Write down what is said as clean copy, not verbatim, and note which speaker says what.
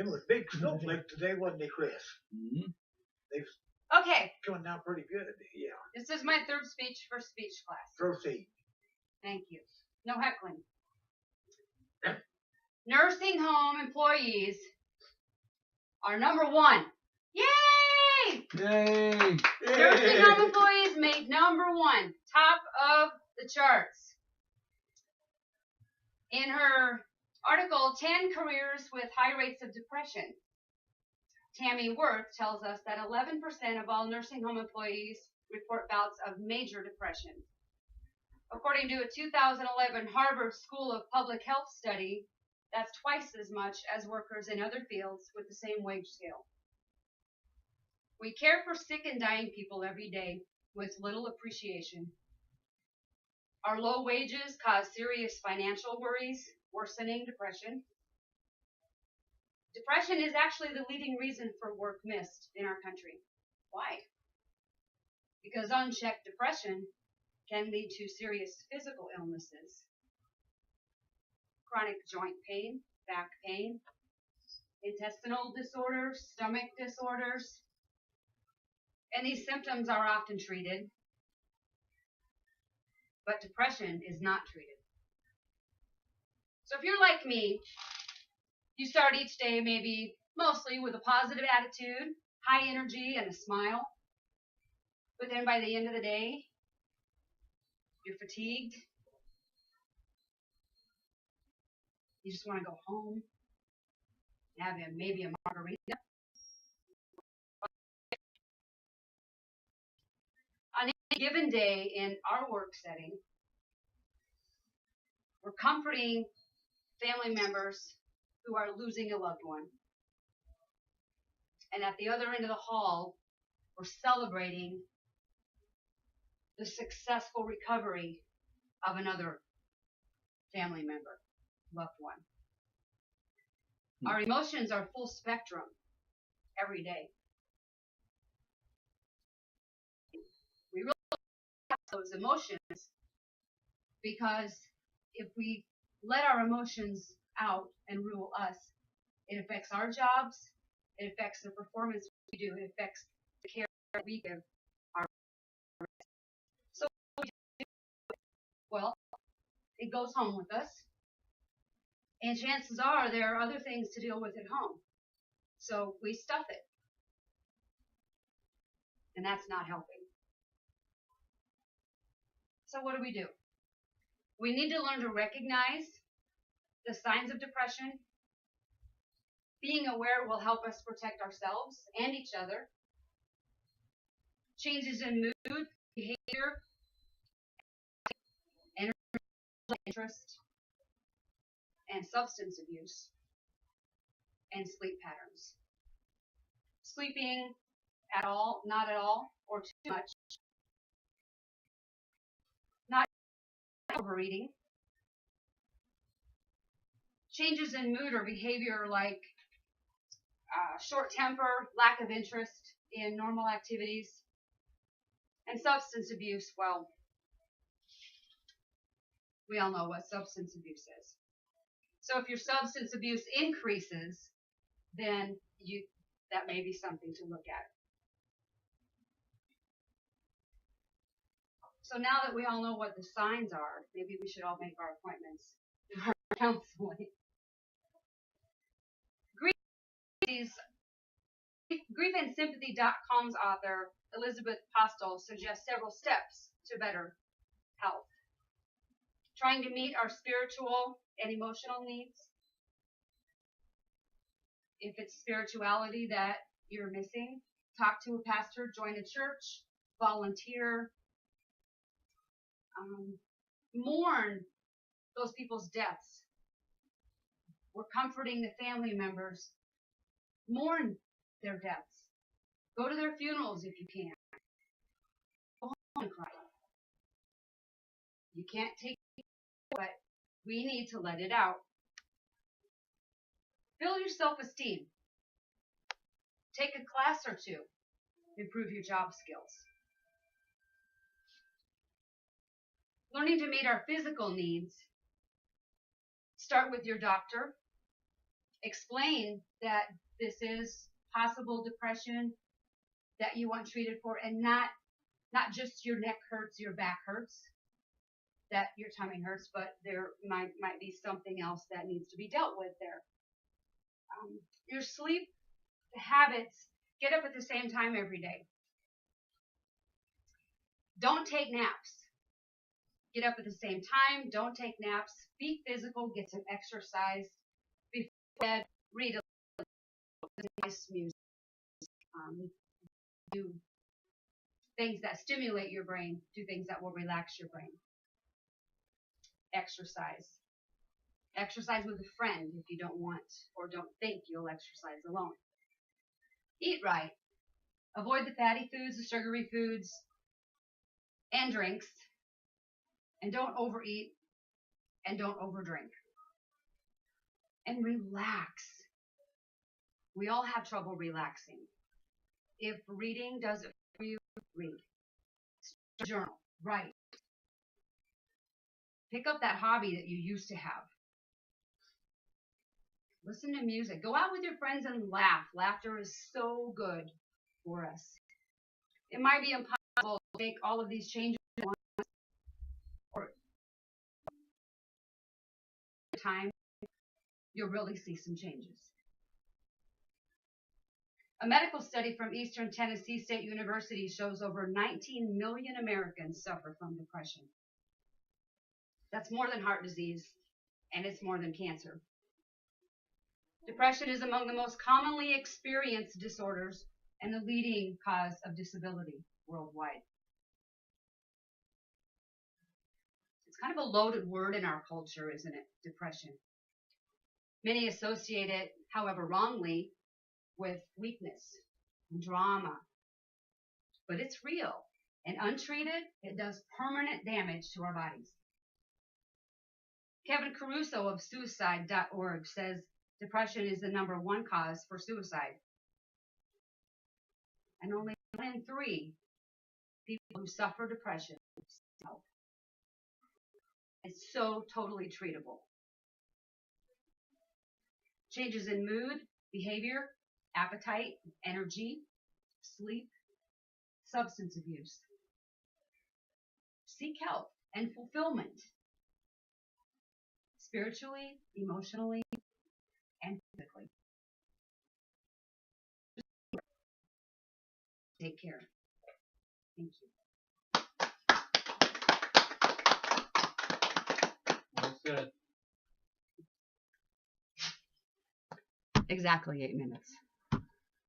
Speaker 1: Them was big snowflakes today, wasn't they, Chris?
Speaker 2: Mm-hmm.
Speaker 1: They've
Speaker 3: Okay.
Speaker 1: coming down pretty good. Yeah.
Speaker 3: This is my third speech for speech class.
Speaker 1: Proceed.
Speaker 3: Thank you. No heckling. Nursing home employees are number one. Yay!
Speaker 2: Yay!
Speaker 3: Nursing home employees made number one, top of the charts. In her article, 10 Careers with High Rates of Depression, Tammy Worth tells us that 11% of all nursing home employees report bouts of major depression. According to a 2011 Harvard School of Public Health study, that's twice as much as workers in other fields with the same wage scale. We care for sick and dying people every day with little appreciation. Our low wages cause serious financial worries, worsening depression. Depression is actually the leading reason for work missed in our country. Why? Because unchecked depression can lead to serious physical illnesses. Chronic joint pain, back pain, intestinal disorders, stomach disorders, and these symptoms are often treated, but depression is not treated. So if you're like me, you start each day maybe mostly with a positive attitude, high energy, and a smile, but then by the end of the day, you're fatigued. You just want to go home, have maybe a margarita. On any given day in our work setting, we're comforting family members who are losing a loved one. And at the other end of the hall, we're celebrating the successful recovery of another family member, loved one. Our emotions are full spectrum every day. We really have those emotions because if we let our emotions out and rule us, it affects our jobs, it affects the performance we do, it affects the care we give our. So, well, it goes home with us, and chances are there are other things to deal with at home. So we stuff it, and that's not helping. So what do? We need to learn to recognize the signs of depression. Being aware will help us protect ourselves and each other. Changes in mood, behavior, energy, interest, and substance abuse, and sleep patterns. Sleeping at all, not at all, or too much. Not overeating. Changes in mood or behavior like short temper, lack of interest in normal activities, and substance abuse. Well, we all know what substance abuse is. So if your substance abuse increases, then that may be something to look at. So now that we all know what the signs are, maybe we should all make our appointments for counseling. GriefandSympathy.com's author, Elizabeth Postel, suggests several steps to better health. Trying to meet our spiritual and emotional needs. If it's spirituality that you're missing, talk to a pastor, join a church, volunteer, mourn those people's deaths. We're comforting the family members. Mourn their deaths. Go to their funerals if you can. Go home and cry. You can't take it, but we need to let it out. Build your self-esteem. Take a class or two. Improve your job skills. Learning to meet our physical needs. Start with your doctor explain that this is possible depression that you want treated for, and not just your neck hurts, your back hurts, that your tummy hurts, but there might be something else that needs to be dealt with there. Your sleep habits, get up at the same time every day. Don't take naps. Get up at the same time. Don't take naps. Be physical. Get some exercise. Before bed, read a nice music. Do things that stimulate your brain. Do things that will relax your brain. Exercise. Exercise with a friend if you don't want or don't think you'll exercise alone. Eat right. Avoid the fatty foods, the sugary foods, and drinks. And don't overeat and don't overdrink. And relax. We all have trouble relaxing. If reading does it for you, read. Journal. Write. Pick up that hobby that you used to have. Listen to music. Go out with your friends and laugh. Laughter is so good for us. It might be impossible to make all of these changes at once, or time you'll really see some changes. A medical study from Eastern Tennessee State University shows over 19 million Americans suffer from depression. That's more than heart disease, and it's more than cancer. Depression is among the most commonly experienced disorders and the leading cause of disability worldwide. It's kind of a loaded word in our culture, isn't it? Depression. Many associate it, however wrongly, with weakness and drama. But it's real, and untreated, it does permanent damage to our bodies. Kevin Caruso of suicide.org says depression is the #1 cause for suicide. And only 1 in 3 people who suffer depression seek help. It's so totally treatable. Changes in mood, behavior, appetite, energy, sleep, substance abuse. Seek help and fulfillment. Spiritually, emotionally, and physically. Take care. Thank you.
Speaker 2: Well said.
Speaker 3: Exactly 8 minutes.